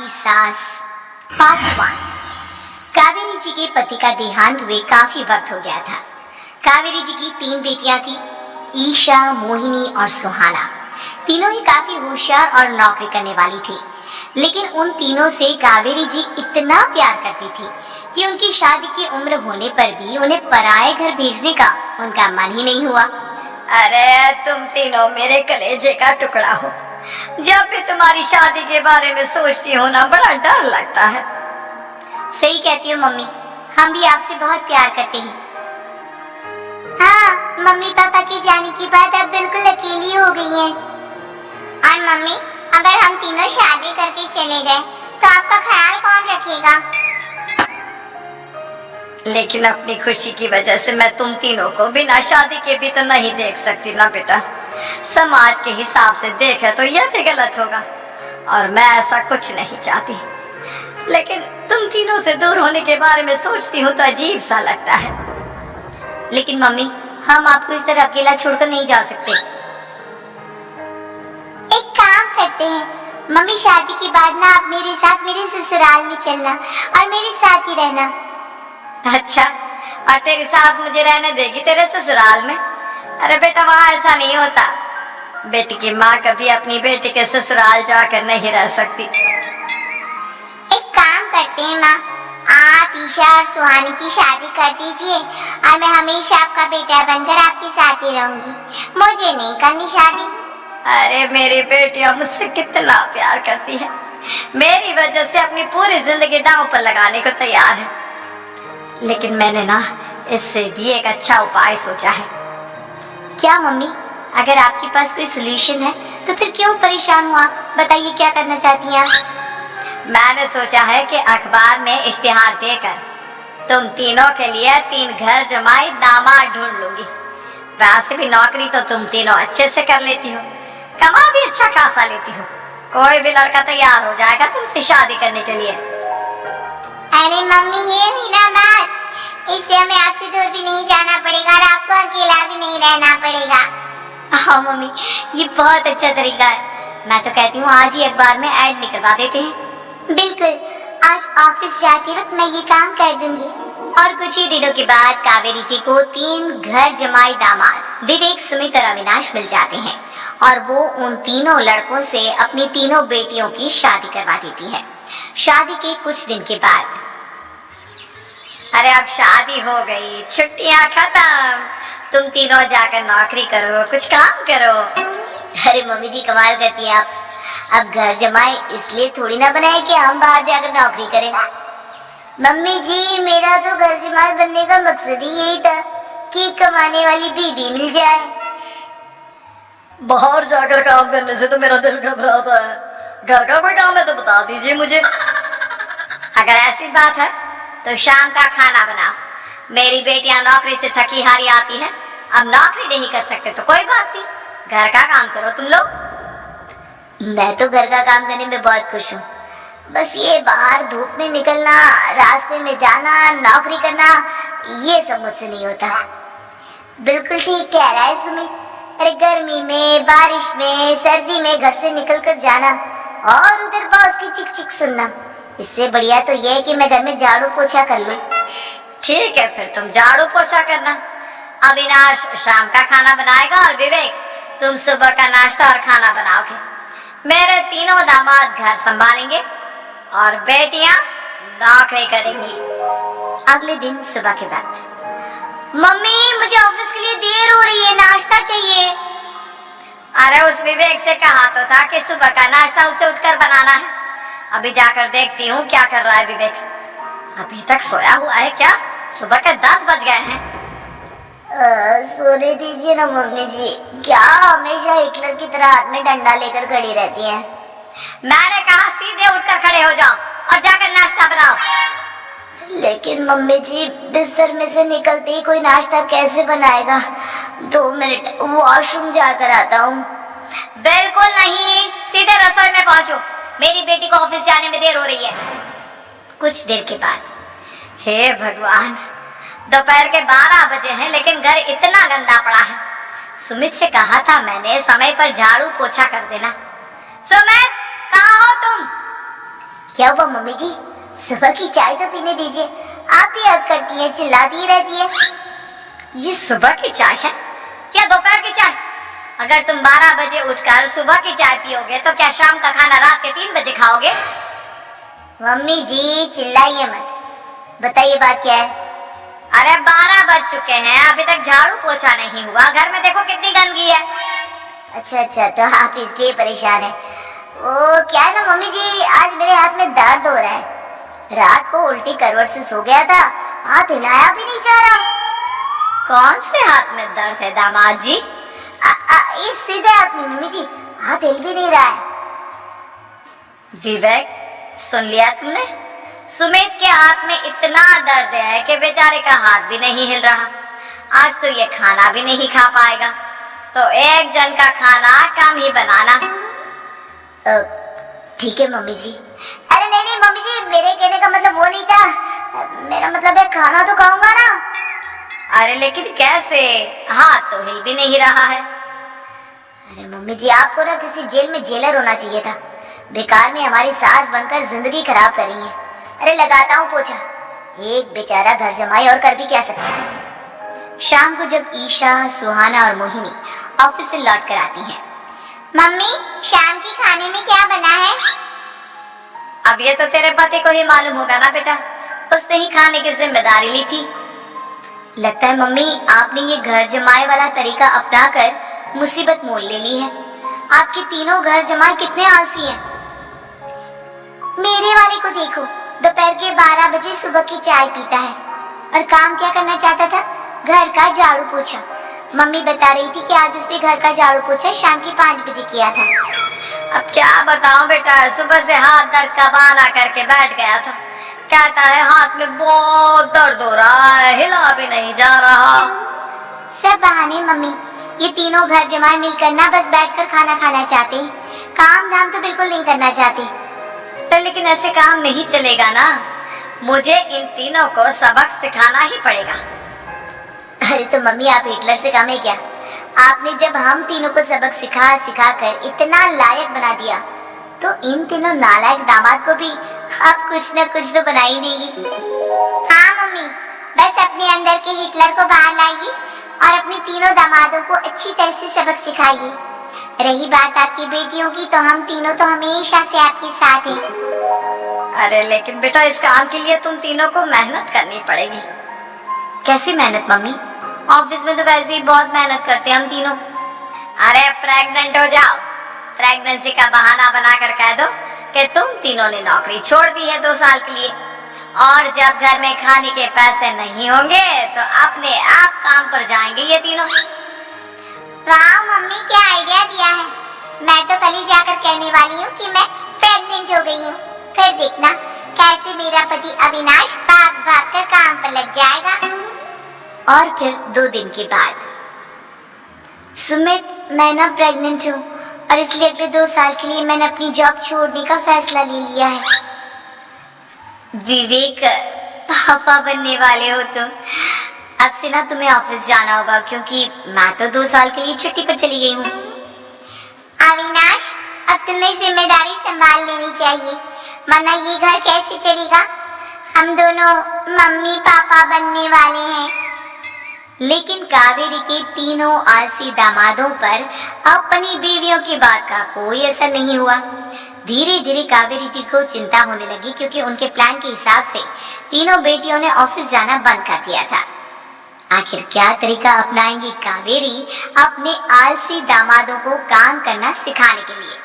की सास पार्ट 1। कावेरी जी के पति का देहांत हुए काफी वक्त हो गया था। कावेरी जी की 3 बेटियां थी, ईशा, मोहिनी और सुहाना। तीनों ही काफी होशियार और नौकरी करने वाली थी, लेकिन उन तीनों से कावेरी जी इतना प्यार करती थी कि उनकी शादी की उम्र होने पर भी उन्हें पराये घर भेजने का उनका मन ही नहीं हुआ। अरे तुम तीनों मेरे कलेजे का टुकड़ा हो। जब भी तुम्हारी शादी के बारे में सोचती हूँ ना, बड़ा डर लगता है। सही कहती हो मम्मी, हम भी आपसे बहुत प्यार करते हैं। हाँ, मम्मी पापा के जाने के बाद अब बिल्कुल अकेली हो गई हैं। और मम्मी, अगर हम तीनों शादी करके चले गए तो आपका ख्याल कौन रखेगा? लेकिन अपनी खुशी की वजह से मैं तुम तीनों को बिना शादी के भी तो नहीं देख सकती ना बेटा। समाज के हिसाब से देखे तो यह भी गलत होगा और मैं ऐसा कुछ नहीं चाहती। लेकिन तुम तीनों से दूर होने के बारे में सोचती हूँ तो अजीब सा लगता है। लेकिन मम्मी, हम आपको इस तरह अकेला छोड़कर नहीं जा सकते। एक काम करते हैं मम्मी, शादी के बाद ना आप मेरे साथ मेरे ससुराल में चलना और मेरे साथ ही रहना। अच्छा, और तेरी सास मुझे रहने देगी तेरे ससुराल में? अरे बेटा, वहाँ ऐसा नहीं होता। बेटी की माँ कभी अपनी बेटी के ससुराल जाकर नहीं रह सकती। एक काम करते हैं माँ, आप ईशा और सुहानी की शादी कर दीजिए और मैं हमेशा आपका बेटा बनकर आपके साथ ही रहूंगी। मुझे नहीं करनी शादी। अरे मेरी बेटियां मुझसे कितना प्यार करती है, मेरी वजह से अपनी पूरी जिंदगी दांव पर लगाने को तैयार है। लेकिन मैंने ना इससे भी एक अच्छा उपाय सोचा है। क्या मम्मी? अगर आपके पास कोई सोल्यूशन है तो फिर क्यों परेशान हुआ? बताइए, क्या करना चाहती हैं आप? मैंने सोचा है कि अखबार में इश्तिहार देकर तुम तीनों के लिए 3 घर जमाई दामाद ढूंढ लूंगी। वैसे भी नौकरी तो तुम तीनों अच्छे से कर लेती हो, कमा भी अच्छा खासा लेती हो। कोई भी लड़का तैयार हो जाएगा तुमसे शादी करने के लिए। अरे मम्मी, ये हुई ना बात, इससे हमें आपसे दूर भी नहीं जाना पड़ेगा और आपको अकेला भी नहीं रहना पड़ेगा। हाँ मम्मी, ये बहुत अच्छा तरीका है। मैं तो कहती हूँ आज ही अखबार में ऐड निकलवा देते हैं। बिल्कुल, आज ऑफिस जाते वक्त मैं ये काम कर दूंगी। और कुछ ही दिनों के बाद कावेरी जी को 3 घर जमाई दामाद विवेक, सुमित और अविनाश मिल जाते हैं और वो उन तीनों लड़कों से अपनी तीनों बेटियों की शादी करवा देती है। शादी के कुछ दिन के बाद, अरे अब शादी हो गई, छुट्टियां खत्म, तुम तीनों जाकर नौकरी करो, कुछ काम करो। अरे मम्मी जी, कमाल करती है आप। अब घर जमाई इसलिए थोड़ी ना बनाए कि हम बाहर जाकर नौकरी करें। मम्मी जी, मेरा तो घर जमाई बनने का मकसद ही यही था कि कमाने वाली बीवी मिल जाए। बाहर जाकर काम करने से तो मेरा दिल घबराता है। घर का कोई काम है तो बता दीजिए मुझे। अगर ऐसी बात है तो शाम का खाना बनाओ। मेरी बेटियां नौकरी से थकी हारी आती है, अब नौकरी नहीं कर सकते तो कोई बात नहीं, घर का काम करो तुम लोग। मैं तो घर का काम करने में बहुत खुश हूँ, बस ये बाहर धूप में निकलना, रास्ते में जाना, नौकरी करना, ये सब मुझसे नहीं होता। बिल्कुल ठीक कह रहा है सुमित। अरे गर्मी में, बारिश में, सर्दी में घर से निकलकर जाना और उधर बॉस की चिक चिक सुनना, इससे बढ़िया तो ये है कि मैं घर में झाड़ू पोछा कर लूं। ठीक है, फिर तुम झाड़ू पोछा करना। अविनाश शाम का खाना बनाएगा और विवेक तुम सुबह का नाश्ता और खाना बनाओगे। मेरे तीनों दामाद घर संभालेंगे और बेटियां नौकरी करेंगी। अगले दिन सुबह के वक्त, मम्मी मुझे ऑफिस के लिए देर हो रही है, नाश्ता चाहिए। अरे उस विवेक से कहा तो था कि सुबह का नाश्ता उसे उठकर बनाना है। अभी जाकर देखती हूँ क्या कर रहा है विवेक। अभी तक सोया हुआ है क्या? सुबह के 10 बज गए हैं। सोने दीजिए ना मम्मी जी, क्या हमेशा हिटलर की तरह हाथ में डंडा लेकर खड़ी रहती हैं? मैंने कहा सीधे उठकर खड़े हो जाओ और जाकर नाश्ता बनाओ। लेकिन मम्मी जी, बिस्तर में से निकलते ही कोई नाश्ता कैसे बनाएगा? 2 मिनट वॉशरूम जाकर आता हूँ। बिल्कुल नहीं, सीधे रसोई में पहुंचो, मेरी बेटी को ऑफिस जाने में देर हो रही है। कुछ देर के बाद, हे भगवान, दोपहर के 12 बजे हैं लेकिन घर इतना गंदा पड़ा है। सुमित से कहा था मैंने समय पर झाड़ू पोछा कर देना। सुमित, कहाँ हो तुम? क्या हुआ मम्मी जी, सुबह की चाय तो पीने दीजिए, आप भी याद करती हैं, चिल्लाती रहती है। ये सुबह की चाय है या दोपहर की चाय? अगर तुम 12 बजे उठकर सुबह की चाय पियोगे तो क्या शाम का खाना रात के 3 बजे खाओगे? मम्मी जी चिल्लाइए मत, बताइए बात क्या है। अरे 12 बज चुके हैं, अभी तक झाड़ू पोछा नहीं हुआ, घर में देखो कितनी गंदगी है। अच्छा, तो आप इसलिए परेशान है। ओ क्या है ना मम्मी जी, आज मेरे हाथ में दर्द हो रहा है, रात को उल्टी करवट से सो गया था, हाथ हिलाया भी नहीं जा रहा। कौन से हाथ में दर्द है दामाद जी? इस सीधे हाथ में मम्मी जी, हाथ हिल भी नहीं रहा है। विवेक, सुन लिया तुमने? सुमित के हाथ में इतना दर्द है कि बेचारे का हाथ भी नहीं हिल रहा। आज तो ये खाना भी नहीं खा पाएगा, तो एक जन का खाना कम ही बनाना। ठीक है मम्मी जी। अरे नहीं मम्मी जी, मेरे कहने का मतलब वो नहीं था, मेरा मतलब है खाना तो खाऊंगा ना। अरे लेकिन कैसे, हाथ तो हिल भी नहीं रहा है। अरे मम्मी जी, आपको ना किसी जेल में जेलर होना चाहिए था, बेकार में हमारी सास बनकर जिंदगी खराब कर रही है। अरे लगाता हूँ पोछा, एक बेचारा घर जमाई और कर भी क्या सकता है। शाम को जब ईशा, सुहाना और मोहिनी ऑफिस से लौट कर आती हैं, मम्मी शाम के खाने में क्या बना है? अब ये तो तेरे पति को ही मालूम होगा ना बेटा, उसने ही खाने की जिम्मेदारी ली थी। लगता है मम्मी आपने ये घर जमाए वाला तरीका अपनाकर मुसीबत मोल ले ली है। आपके तीनों घर जमाए कितने आलसी हैं। मेरे वाले को देखो, दोपहर के 12 बजे सुबह की चाय पीता है और काम क्या करना चाहता था, घर का झाड़ू पोछा। मम्मी बता रही थी कि आज उसने घर का झाड़ू पोछा शाम के 5 बजे किया था। अब क्या बताऊं बेटा, सुबह से हाथ दर्द का बहाना करके बैठ गया था, कहता है हाथ में बहुत दर्द हो रहा है, हिला भी नहीं जा रहा। सब बहाने मम्मी, ये तीनों घर जमाए मिलकर ना बस बैठकर खाना खाना चाहते हैं, काम धाम तो बिल्कुल नहीं करना चाहते। तो लेकिन ऐसे काम नहीं चलेगा ना, मुझे इन तीनों को सबक सिखाना ही पड़ेगा। अरे तो मम्मी आप हिटलर से कम है क्या? आपने जब हम तीनों को सबक सिखा कर इतना लायक बना दिया, तो इन तीनों नालायक दामाद को भी आप कुछ न कुछ तो बना ही देंगी। हाँ मम्मी, बस अपने अंदर के हिटलर को बाहर लाइए और अपने तीनों दामादों को अच्छी तरह से सबक सिखाइए। रही बात आपकी बेटियों की, तो हम तीनों तो हमेशा से आपके साथ हैं। अरे लेकिन बेटा, इस काम के लिए तुम तीनों को मेहनत करनी पड़ेगी। कैसी मेहनत मम्मी? ऑफिस में तो वैसे ही बहुत मेहनत करते हैं हम तीनों। अरे प्रेग्नेंट हो जाओ, प्रेगनेंसी का बहाना बनाकर कह दो कि तुम तीनों ने नौकरी छोड़ दी है 2 साल के लिए, और जब घर में खाने के पैसे नहीं होंगे तो अपने आप काम पर जाएंगे ये तीनों। वाह मम्मी, क्या आइडिया दिया है। मैं तो कल ही जाकर कहने वाली हूँ कि मैं प्रेग्नेंट हो गई हूँ, फिर देखना कैसे मेरा पति अविनाश भाग भाग कर काम पर लग जाएगा। और फिर 2 दिन के बाद, सुमित मैं ना प्रेग्नेंट हूँ और इसलिए अगले 2 साल के लिए मैंने अपनी जॉब छोड़ने का फैसला ले लिया है। विवेक, पापा बनने वाले हो तुम, अब से ना तुम्हें ऑफिस जाना होगा, क्योंकि मैं तो 2 साल के लिए छुट्टी पर चली गई हूँ। अविनाश, अब तुम्हें जिम्मेदारी संभाल लेनी चाहिए, वरना ये घर कैसे चलेगा। हम दोनों मम्मी पापा बनने वाले हैं। लेकिन कावेरी के तीनों आलसी दामादों पर अपनी बीवियों की बात का कोई असर नहीं हुआ। धीरे धीरे कावेरी जी को चिंता होने लगी, क्योंकि उनके प्लान के हिसाब से तीनों बेटियों ने ऑफिस जाना बंद कर दिया था। आखिर क्या तरीका अपनाएंगी कावेरी अपने आलसी दामादों को काम करना सिखाने के लिए?